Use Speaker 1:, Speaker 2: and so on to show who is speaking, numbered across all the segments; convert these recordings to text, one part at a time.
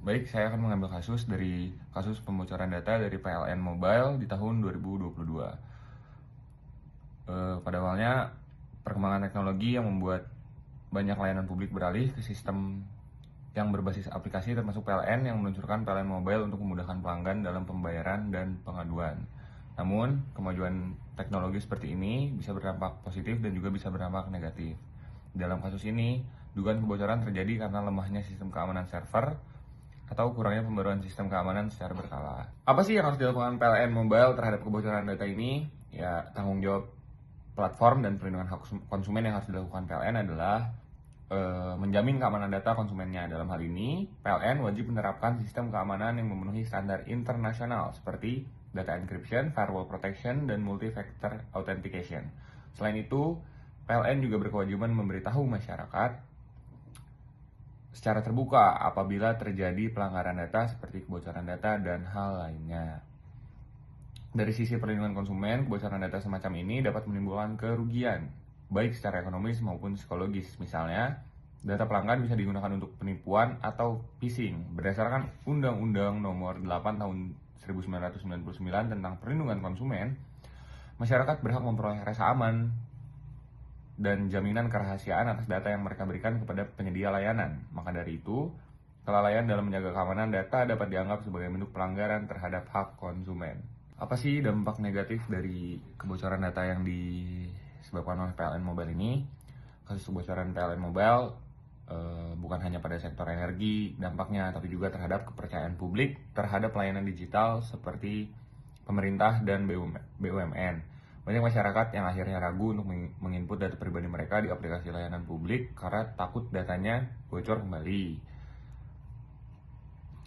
Speaker 1: Baik, saya akan mengambil kasus pembocoran data dari PLN Mobile di tahun 2022. Pada awalnya, perkembangan teknologi yang membuat banyak layanan publik beralih ke sistem yang berbasis aplikasi termasuk PLN yang meluncurkan PLN Mobile untuk memudahkan pelanggan dalam pembayaran dan pengaduan. Namun, kemajuan teknologi seperti ini bisa berdampak positif dan juga bisa berdampak negatif. Dalam kasus ini, dugaan kebocoran terjadi karena lemahnya sistem keamanan server atau kurangnya pembaruan sistem keamanan secara berkala. Apa sih yang harus dilakukan PLN Mobile terhadap kebocoran data ini? Ya, tanggung jawab platform dan perlindungan hak konsumen yang harus dilakukan PLN adalah menjamin keamanan data konsumennya. Dalam hal ini, PLN wajib menerapkan sistem keamanan yang memenuhi standar internasional seperti data encryption, firewall protection, dan multi-factor authentication. Selain itu, PLN juga berkewajiban memberitahu masyarakat secara terbuka apabila terjadi pelanggaran data seperti kebocoran data dan hal lainnya. Dari sisi perlindungan konsumen, kebocoran data semacam ini dapat menimbulkan kerugian, baik secara ekonomis maupun psikologis. Misalnya, data pelanggan bisa digunakan untuk penipuan atau phishing. Berdasarkan Undang-Undang Nomor 8 Tahun 1999 tentang Perlindungan Konsumen, masyarakat berhak memperoleh rasa aman dan jaminan kerahasiaan atas data yang mereka berikan kepada penyedia layanan. Maka dari itu, kelalaian dalam menjaga keamanan data dapat dianggap sebagai bentuk pelanggaran terhadap hak konsumen. Apa sih dampak negatif dari kebocoran data yang disebabkan oleh PLN Mobile ini? Kasus kebocoran PLN Mobile bukan hanya pada sektor energi dampaknya, tapi juga terhadap kepercayaan publik terhadap layanan digital seperti pemerintah dan BUMN. Banyak masyarakat yang akhirnya ragu untuk menginput data pribadi mereka di aplikasi layanan publik karena takut datanya bocor kembali.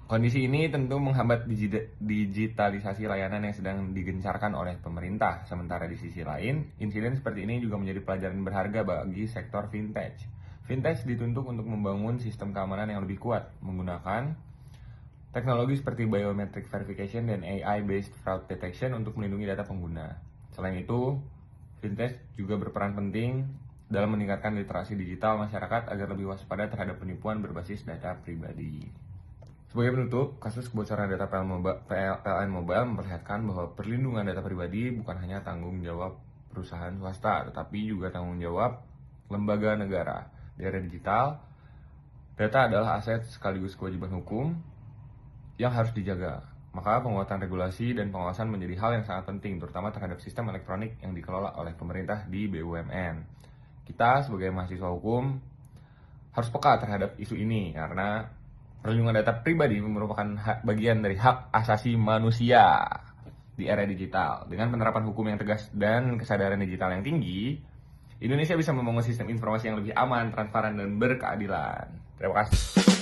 Speaker 1: Kondisi ini tentu menghambat digitalisasi layanan yang sedang digencarkan oleh pemerintah. Sementara di sisi lain, insiden seperti ini juga menjadi pelajaran berharga bagi sektor fintech. Fintech dituntut untuk membangun sistem keamanan yang lebih kuat, menggunakan teknologi seperti biometric verification dan AI-based fraud detection untuk melindungi data pengguna. Selain itu, fintech juga berperan penting dalam meningkatkan literasi digital masyarakat agar lebih waspada terhadap penipuan berbasis data pribadi. Sebagai penutup, kasus kebocoran data PLN Mobile memperlihatkan bahwa perlindungan data pribadi bukan hanya tanggung jawab perusahaan swasta, tetapi juga tanggung jawab lembaga negara. Di era digital, data adalah aset sekaligus kewajiban hukum yang harus dijaga. Maka penguatan regulasi dan pengawasan menjadi hal yang sangat penting, terutama terhadap sistem elektronik yang dikelola oleh pemerintah di BUMN. Kita sebagai mahasiswa hukum harus peka terhadap isu ini, karena perlindungan data pribadi merupakan bagian dari hak asasi manusia di era digital. Dengan penerapan hukum yang tegas dan kesadaran digital yang tinggi, Indonesia bisa membangun sistem informasi yang lebih aman, transparan, dan berkeadilan. Terima kasih.